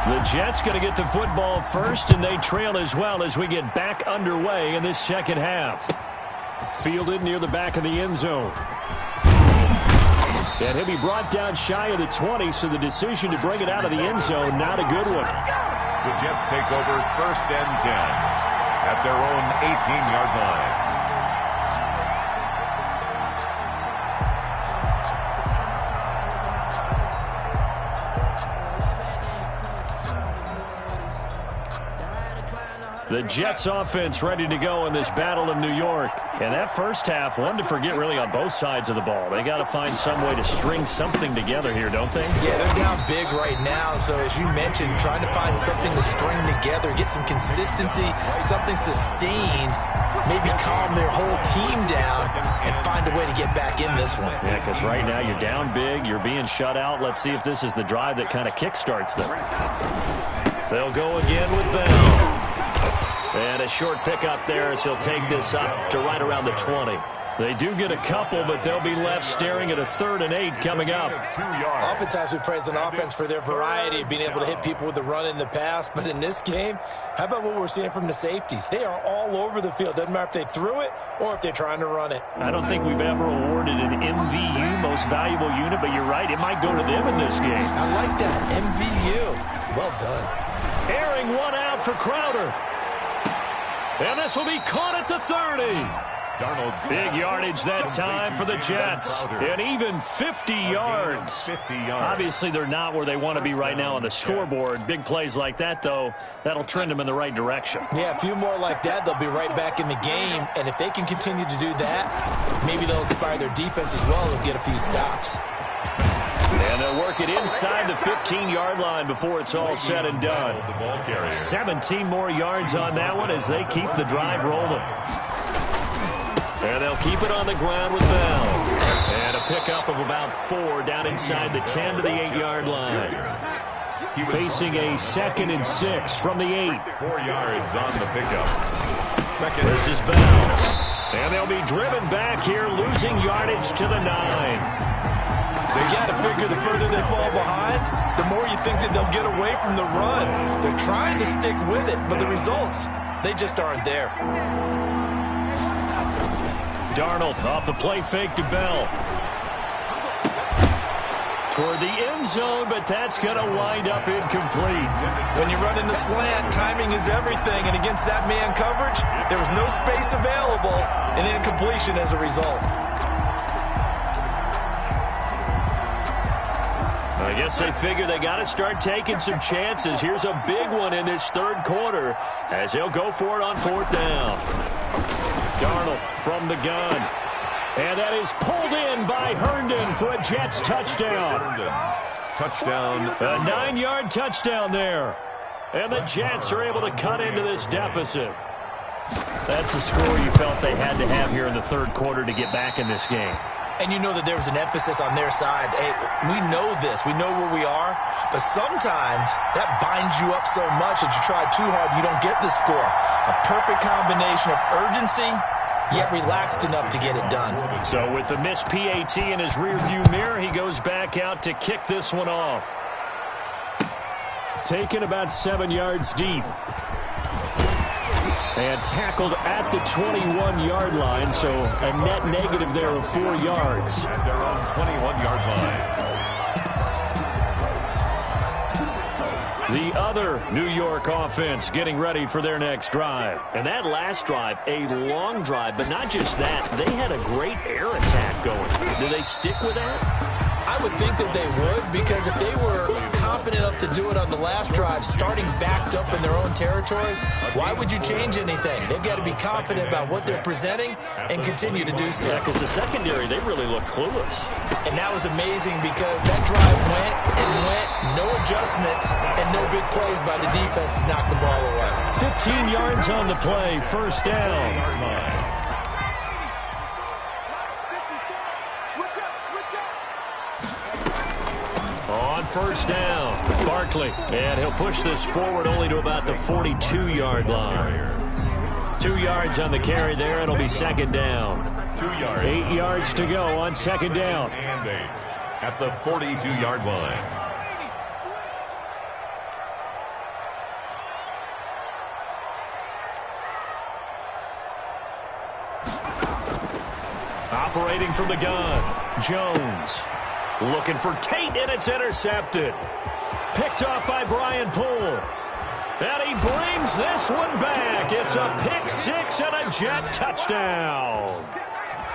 The Jets going to get the football first, and they trail as well as we get back underway in this second half. Fielded near the back of the end zone. And he'll be brought down shy of the 20, so the decision to bring it out of the end zone, not a good one. The Jets take over 1st and 10 at their own 18-yard line. The Jets offense ready to go in this battle of New York. And that first half, one to forget really on both sides of the ball. They got to find some way to string something together here, don't they? Yeah, they're down big right now. So as you mentioned, trying to find something to string together, get some consistency, something sustained, maybe calm their whole team down and find a way to get back in this one. Yeah, because right now you're down big, you're being shut out. Let's see if this is the drive that kind of kickstarts them. They'll go again with Bell. And a short pickup there as he'll take this up to right around the 20. They do get a couple, but they'll be left staring at a 3rd and 8 coming up. Oftentimes we praise an offense for their variety of being able to hit people with the run in the pass. But in this game, how about what we're seeing from the safeties? They are all over the field. Doesn't matter if they threw it or if they're trying to run it. I don't think we've ever awarded an MVU, most valuable unit, but you're right, it might go to them in this game. I like that, MVU. Well done. Airing one out for Crowder. And this will be caught at the 30. Big yardage that time for the Jets. And even 50 yards. Obviously, they're not where they want to be right now on the scoreboard. Big plays like that, though, that'll trend them in the right direction. Yeah, a few more like that, they'll be right back in the game. And if they can continue to do that, maybe they'll inspire their defense as well and get a few stops. And they'll work it inside the 15-yard line before it's all said and done. 17 more yards on that one as they keep the drive rolling. And they'll keep it on the ground with Bell. And a pickup of about 4 down inside the 10 to the 8-yard line. Facing a 2nd and 6 from the 8. 4 yards on the pickup. This is Bell. And they'll be driven back here, losing yardage to the 9. You got to figure the further they fall behind, the more you think that they'll get away from the run. They're trying to stick with it, but the results, they just aren't there. Darnold off the play fake to Bell. Toward the end zone, but that's going to wind up incomplete. When you run in the slant, timing is everything, and against that man coverage, there was no space available, and incompletion as a result. I guess they figure they got to start taking some chances. Here's a big one in this 3rd quarter as they'll go for it on 4th down. Darnold from the gun. And that is pulled in by Herndon for a Jets touchdown. Touchdown. A 9-yard touchdown there. And the Jets are able to cut into this deficit. That's a score you felt they had to have here in the 3rd quarter to get back in this game. And you know that there was an emphasis on their side. Hey, we know this. We know where we are. But sometimes that binds you up so much that you try too hard, you don't get the score. A perfect combination of urgency, yet relaxed enough to get it done. So with the missed PAT in his rearview mirror, he goes back out to kick this one off. Taken about 7 yards deep. And tackled at the 21-yard line, so a net negative there of 4 yards. At their own 21-yard line. The other New York offense getting ready for their next drive. And that last drive, a long drive, but not just that. They had a great air attack going. Do they stick with that? I would think that they would, because if they were confident enough to do it on the last drive, starting backed up in their own territory, why would you change anything? They've got to be confident about what they're presenting and continue to do so. Yeah, because the secondary, they really look clueless. And that was amazing because that drive went and went, no adjustments, and no big plays by the defense to knock the ball away. 15 yards on the play, 1st down. On 1st down, Barkley, and he'll push this forward only to about the 42-yard line. 2 yards on the carry there. It'll be 2nd down. 2 yards. 8 yards to go on 2nd down. And 8 at the 42-yard line. Operating from the gun, Jones. Looking for Tate, and it's intercepted. Picked off by Brian Poole. And he brings this one back. It's a pick six and a Jet touchdown.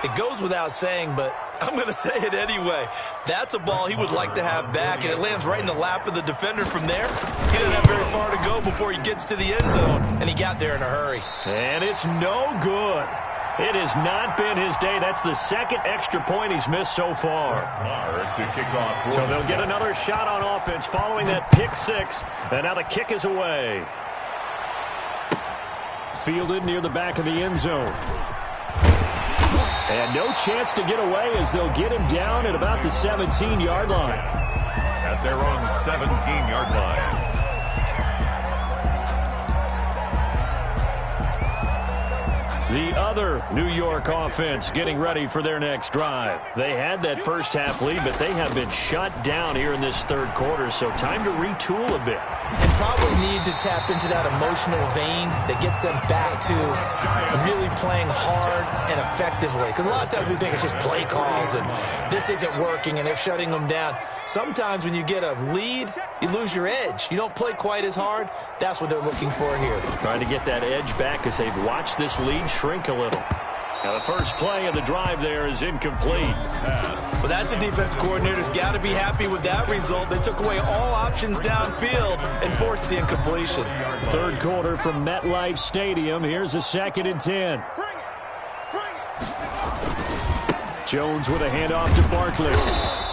It goes without saying, but I'm going to say it anyway. That's a ball he would like to have back, and it lands right in the lap of the defender from there. He doesn't have very far to go before he gets to the end zone, and he got there in a hurry. And it's no good. It has not been his day. That's the second extra point he's missed so far. To kick off. So they'll get another shot on offense following that pick six, and now the kick is away. Fielded near the back of the end zone. And no chance to get away as they'll get him down at about the 17-yard line. At their own 17-yard line. The other New York offense getting ready for their next drive. They had that first half lead, but they have been shut down here in this third quarter, so time to retool a bit. And probably need to tap into that emotional vein that gets them back to really playing hard and effectively. Because a lot of times we think it's just play calls and this isn't working and they're shutting them down. Sometimes when you get a lead, you lose your edge. You don't play quite as hard. That's what they're looking for here. Trying to get that edge back as they've watched this lead shrink a little. Now the first play of the drive there is incomplete. Well, that's a defense coordinator's got to be happy with that result. They took away all options downfield and forced the incompletion. Third quarter from MetLife Stadium. Here's a 2nd and 10. Jones with a handoff to Barkley.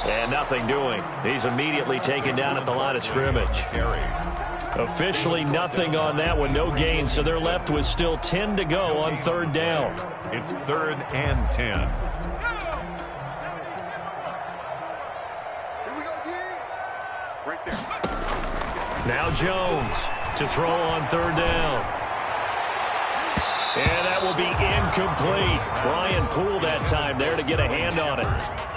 And nothing doing. He's immediately taken down at the line of scrimmage. Officially nothing on that one, no gain, so they're left with still 10 to go on third down. It's 3rd and 10. Right there. Now Jones to throw on third down. And that will be incomplete. Brian Poole that time there to get a hand on it.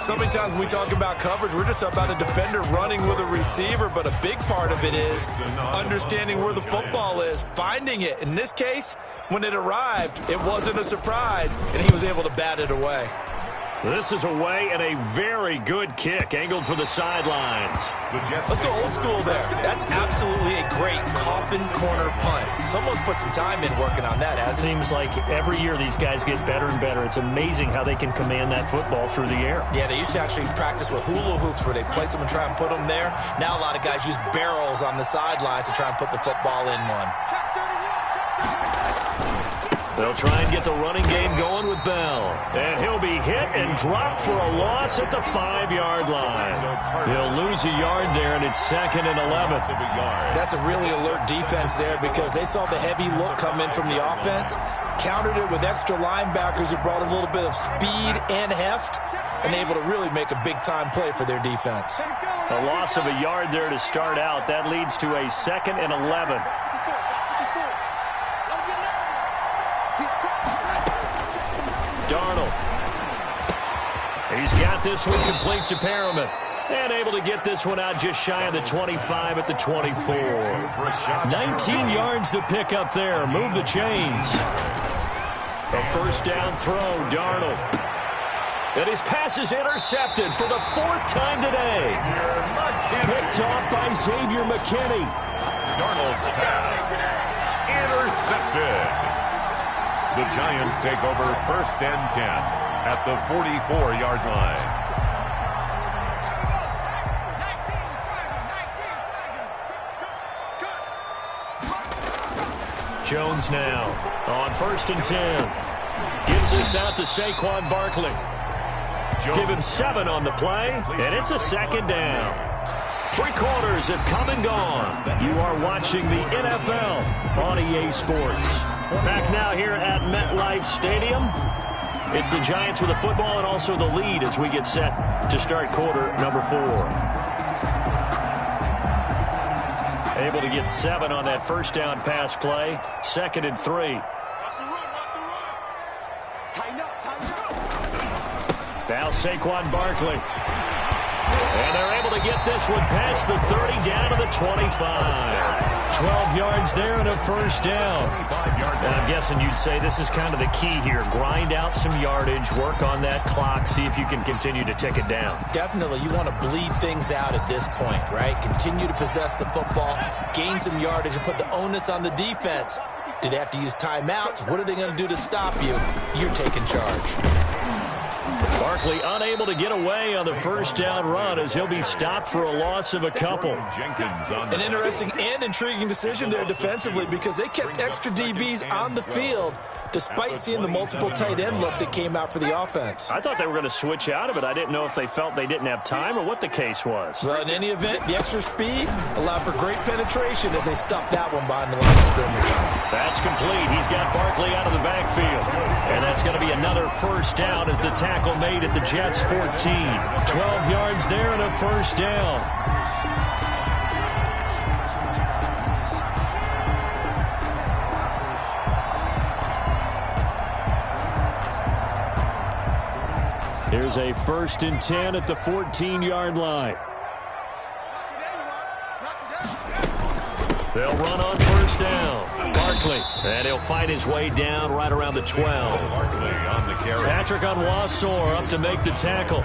So many times when we talk about coverage, we're just about a defender running with a receiver, but a big part of it is understanding where the football is, finding it. In this case, when it arrived, it wasn't a surprise, and he was able to bat it away. This is away and a very good kick, angled for the sidelines. Let's go old school there. That's absolutely a great coffin corner punt. Someone's put some time in working on that, hasn't it? Seems like every year these guys get better and better. It's amazing how they can command that football through the air. Yeah, they used to actually practice with hula hoops where they place them and try and put them there. Now a lot of guys use barrels on the sidelines to try and put the football in one. They'll try and get the running game going with Bell. And he'll be hit and dropped for a loss at the 5-yard line. He'll lose a yard there, and it's 2nd and 11. That's a really alert defense there because they saw the heavy look come in from the offense, countered it with extra linebackers who brought a little bit of speed and heft, and able to really make a big-time play for their defense. A loss of a yard there to start out. That leads to a 2nd and 11. Darnold. He's got this one complete to Perriman. And able to get this one out just shy of the 25 at the 24. 19 yards to pick up there. Move the chains. A first down throw, Darnold. And his pass is intercepted for the 4th time today. Picked off by Xavier McKinney. Darnold's pass intercepted. The Giants take over 1st and 10 at the 44-yard line. Jones now on 1st and 10. Gets this out to Saquon Barkley. Give him 7 on the play, and it's a 2nd down. 3 quarters have come and gone. You are watching the NFL on EA Sports. Back now here at MetLife Stadium. It's the Giants with the football and also the lead as we get set to start quarter number 4. Able to get 7 on that first down pass play. 2nd and 3. Now Saquon Barkley. And they're able to get this one past the 30, down to the 25. 12 yards there and a first down. And I'm guessing you'd say this is kind of the key here. Grind out some yardage, work on that clock, see if you can continue to tick it down. Definitely. You want to bleed things out at this point, right? Continue to possess the football, gain some yardage, and put the onus on the defense. Do they have to use timeouts? What are they going to do to stop you? You're taking charge. Barkley unable to get away on the first down run as he'll be stopped for a loss of a couple. An interesting and intriguing decision there defensively because they kept extra DBs on the field despite seeing the multiple tight end look that came out for the offense. I thought they were going to switch out of it. I didn't know if they felt they didn't have time or what the case was. Well, in any event, the extra speed allowed for great penetration as they stuffed that one behind the line of scrimmage. That's complete. He's got Barkley out of the backfield. And that's going to be another first down as the tackle made at the Jets' 14. 12 yards there and a first down. Here's a 1st and 10 at the 14-yard line. They'll run on first down. Barkley, and he'll fight his way down right around the 12. Patrick Onwuasor up to make the tackle.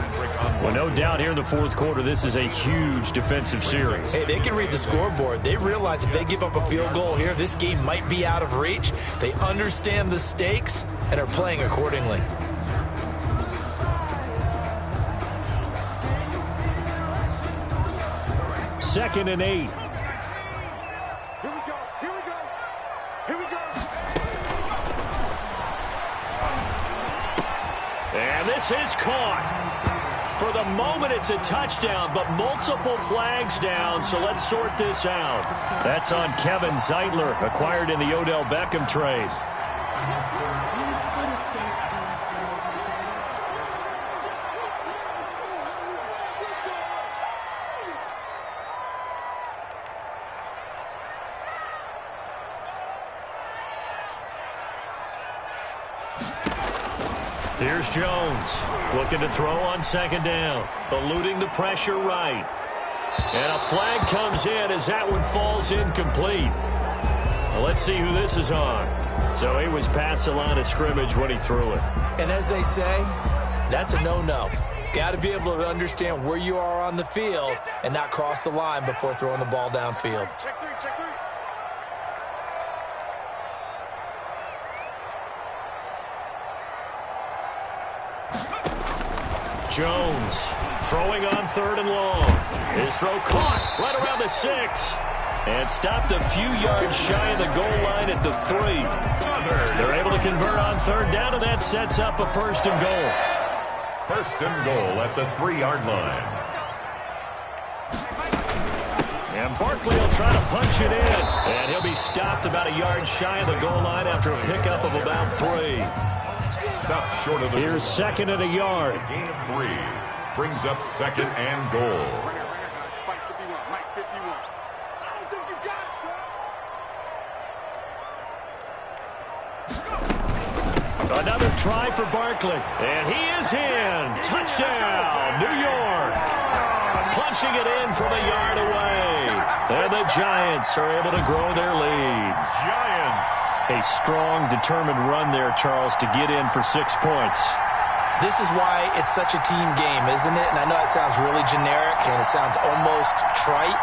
Well, no doubt here in the fourth quarter, this is a huge defensive series. Hey, they can read the scoreboard. They realize if they give up a field goal here, this game might be out of reach. They understand the stakes and are playing accordingly. Second and 8. And this is caught. For the moment, it's a touchdown, but multiple flags down, so let's sort this out. That's on Kevin Zeitler, acquired in the Odell Beckham trade. Here's Jones, looking to throw on second down, eluding the pressure right. And a flag comes in as that one falls incomplete. Well, let's see who this is on. So he was past the line of scrimmage when he threw it. And as they say, that's a no-no. Got to be able to understand where you are on the field and not cross the line before throwing the ball downfield. Check three, check three. Jones throwing on 3rd and long. His throw caught right around the 6. And stopped a few yards shy of the goal line at the 3. They're able to convert on 3rd down, and that sets up a 1st and goal. 1st and goal at the 3-yard line. And Barkley will try to punch it in. And he'll be stopped about a yard shy of the goal line after a pickup of about 3. Stopped short of the Here's 2nd and a yard. gain of 3. Brings up 2nd and goal. Mike 51, Mike 51. I don't think you got it, son. Another try for Barkley. And he is in. Touchdown, New York. Punching it in from a yard away. And the Giants are able to grow their lead. Giants. A strong, determined run there, Charles, to get in for 6 points. This is why it's such a team game, isn't it? And I know it sounds really generic and it sounds almost trite,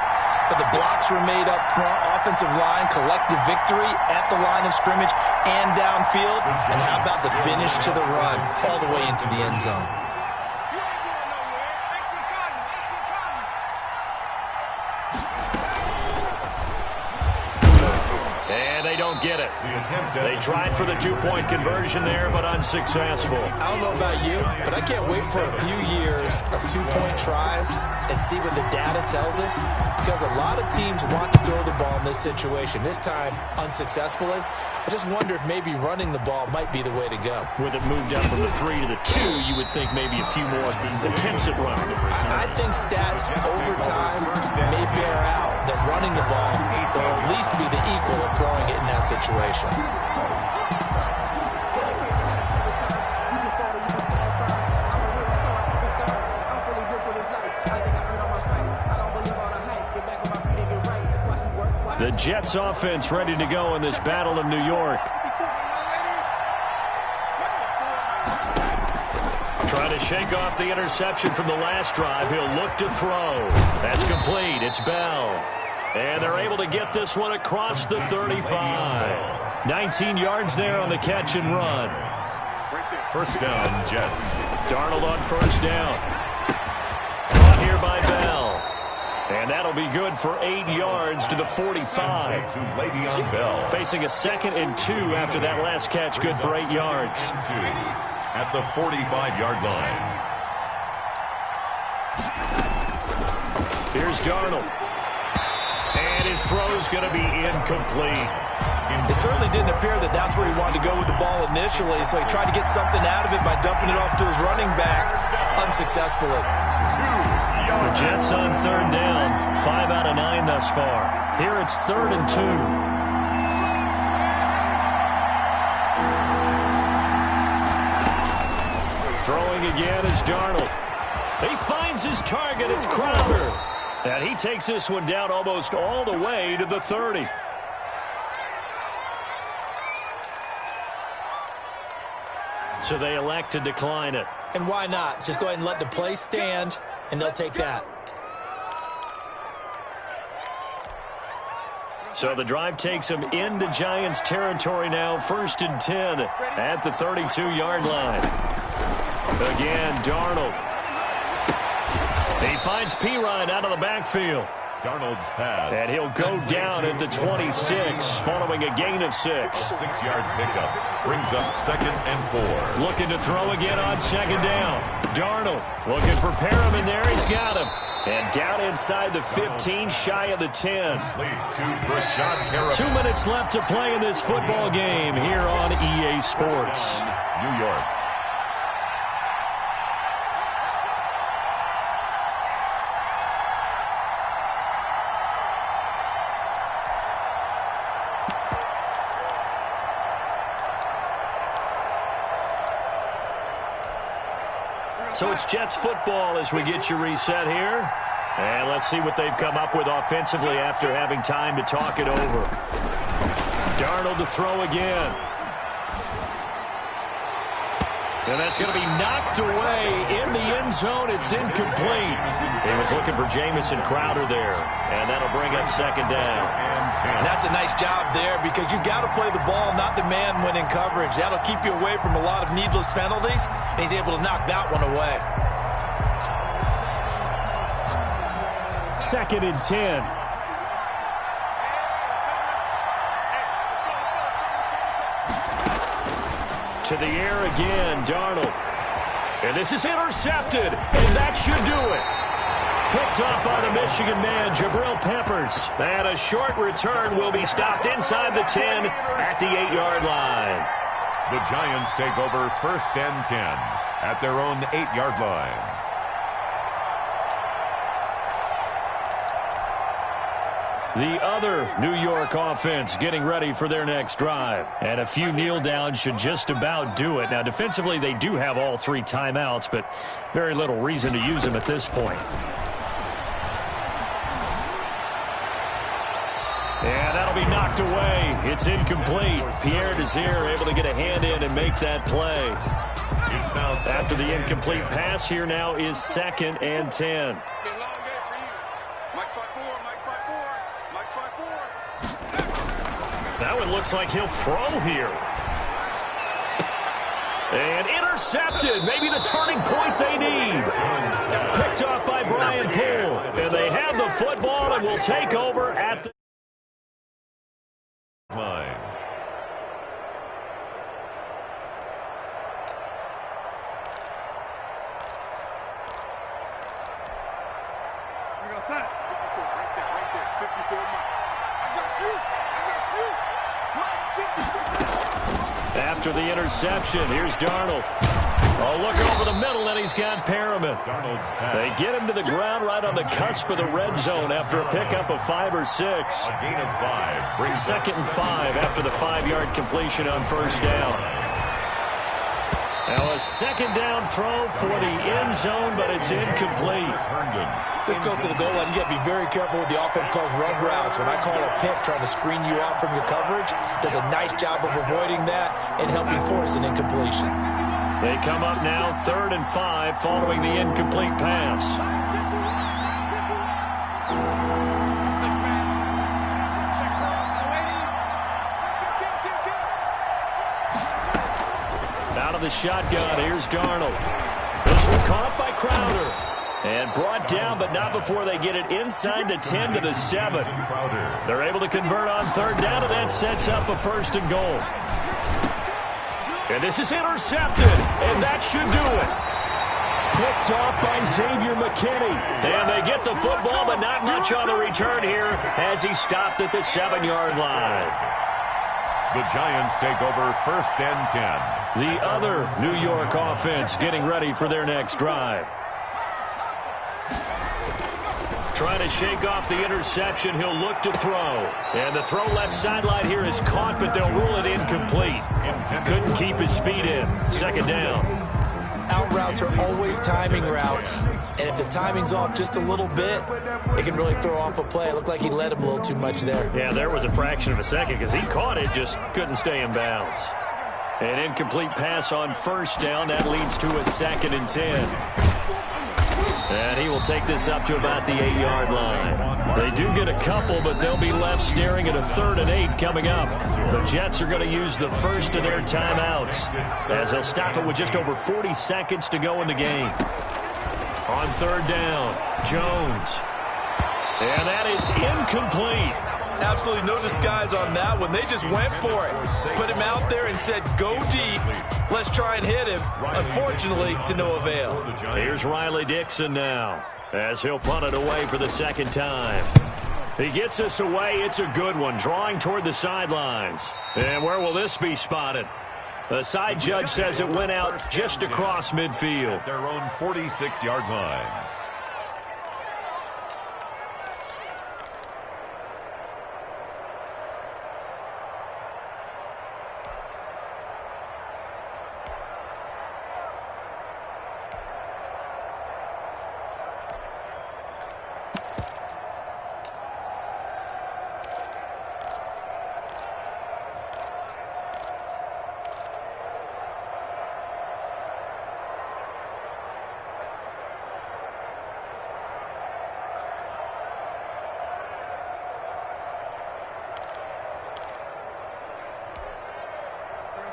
but the blocks were made up front, offensive line, collective victory at the line of scrimmage and downfield. And how about the finish to the run all the way into the end zone? Don't get it. They tried for the 2-point conversion there, but unsuccessful. I don't know about you, but I can't wait for a few years of 2-point tries and see what the data tells us, because a lot of teams want to throw the ball in this situation. This time, unsuccessfully. I just wonder if maybe running the ball might be the way to go. With it moved up from the 3 to the 2, you would think maybe a few more attempts at running. I think stats over time may bear out that running the ball will at least be the equal of throwing it in that situation. The Jets offense ready to go in this battle of New York. Trying to shake off the interception from the last drive. He'll look to throw. That's complete. It's Bell. And they're able to get this one across the 35. 19 yards there on the catch and run. First down, Jets. Darnold on first down. Caught here by Bell. And that'll be good for 8 yards to the 45. To Le'Veon Bell. Facing a 2nd and 2 after that last catch. Good for 8 yards. At the 45-yard line. Here's Darnold. And his throw's going to be incomplete. It certainly didn't appear that that's where he wanted to go with the ball initially, so he tried to get something out of it by dumping it off to his running back unsuccessfully. The Jets on 3rd down. 5 out of 9 thus far. Here it's 3rd and 2. Throwing again is Darnold. He finds his target. It's Crowder. And he takes this one down almost all the way to the 30. So they elect to decline it. And why not? Just go ahead and let the play stand, and they'll take that. So the drive takes them into Giants territory now. 1st and 10 at the 32-yard line. Again, Darnold. He finds Pirine out of the backfield. Darnold's pass. And he'll go down at the 26 following a gain of 6. 6-yard pickup brings up 2nd and 4. Looking to throw again on 2nd down. Darnold looking for Perriman there. He's got him. And down inside the 15, shy of the 10. 2 minutes left to play in this football game here on EA Sports. New York. So it's Jets football as we get you reset here. And let's see what they've come up with offensively after having time to talk it over. Darnold to throw again. And that's going to be knocked away in the end zone. It's incomplete. He was looking for Jamison Crowder there. And that'll bring up 2nd down. And that's a nice job there because you got to play the ball, not the man when in coverage. That'll keep you away from a lot of needless penalties. And he's able to knock that one away. 2nd and 10. To the air again, Darnold. And this is intercepted, and that should do it. Picked up by the Michigan man, Jabril Peppers. And a short return will be stopped inside the 10 at the 8-yard line. The Giants take over 1st and 10 at their own 8-yard line. The other New York offense getting ready for their next drive. And a few kneel downs should just about do it. Now, defensively, they do have all 3 timeouts, but very little reason to use them at this point. And that'll be knocked away. It's incomplete. Pierre Desir able to get a hand in and make that play. After the incomplete pass, here now is 2nd and 10. That one looks like he'll throw here. And intercepted. Maybe the turning point they need. Picked off by Brian Poole. And they have the football and will take over at the line. Right there. 54 Mike. I got you. After the interception, here's Darnold. Oh, look over the middle, and he's got Perriman. They get him to the ground right on the cusp of the red zone after a pickup of 5 or 6. A gain of 5. Brings 2nd and 5 after the 5-yard completion on 1st down. Now a second down throw for the end zone, but it's incomplete. This goes to the goal line. You got to be very careful with the offense calls rub routes. When I call a pick trying to screen you off from your coverage, does a nice job of avoiding that and helping force an incompletion. They come up now 3rd and 5 following the incomplete pass. Out of the shotgun, here's Darnold. This one caught by Crowder. And brought down, but not before they get it inside the 10 to the 7. They're able to convert on 3rd down, and that sets up a 1st and goal. And this is intercepted, and that should do it. Picked off by Xavier McKinney. And they get the football, but not much on the return here as he stopped at the 7-yard line. The Giants take over 1st and 10. The other New York offense getting ready for their next drive. Trying to shake off the interception. He'll look to throw. And the throw left sideline here is caught, but they'll rule it incomplete. Couldn't keep his feet in. 2nd down. Out routes are always timing routes. And if the timing's off just a little bit, it can really throw off a play. It looked like he led him a little too much there. Yeah, there was a fraction of a second because he caught it, just couldn't stay in bounds. An incomplete pass on 1st down. That leads to a 2nd and 10. And he will take this up to about the 8-yard line. They do get a couple, but they'll be left staring at a 3rd and 8 coming up. The Jets are going to use the first of their timeouts as they'll stop it with just over 40 seconds to go in the game. On 3rd down, Jones. And that is incomplete. Absolutely no disguise on that one. They just went for it. Put him out there and said, go deep. Let's try and hit him. Unfortunately, to no avail. Here's Riley Dixon now as he'll punt it away for the 2nd time. He gets this away. It's a good one, drawing toward the sidelines. And where will this be spotted? The side judge says it went out just across midfield. Their own 46-yard line.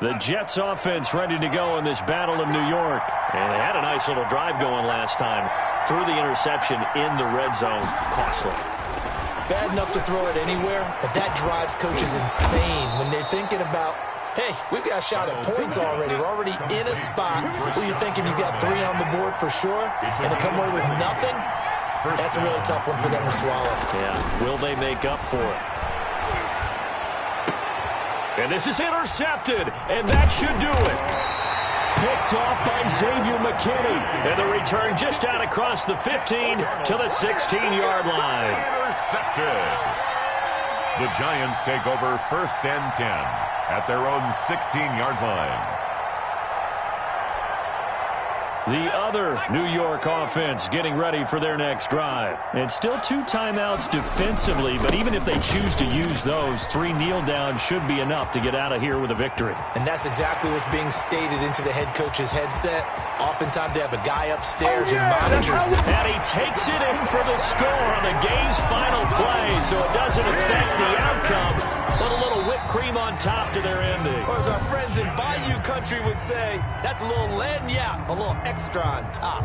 The Jets offense ready to go in this battle of New York. And they had a nice little drive going last time. Threw the interception in the red zone. Costly. Bad enough to throw it anywhere, but that drives coaches insane when they're thinking about, hey, we've got a shot at points already. We're already in a spot where you're thinking you got 3 on the board for sure, and to come away with nothing, that's a really tough one for them to swallow. Yeah, will they make up for it? And this is intercepted, and that should do it. Picked off by Xavier McKinney. And the return just out across the 15 to the 16-yard line. Intercepted. The Giants take over 1st and 10 at their own 16-yard line. The other New York offense getting ready for their next drive. And still 2 timeouts defensively, but even if they choose to use those, 3 kneel downs should be enough to get out of here with a victory. And that's exactly what's being stated into the head coach's headset. Oftentimes they have a guy upstairs and monitors them. And he takes it in for the score on the game's final play, so it doesn't affect the outcome, but a little whipped cream on top to their ending. Or as our friends in Bayou Country would say, that's a little lagniappe, a little extra on top.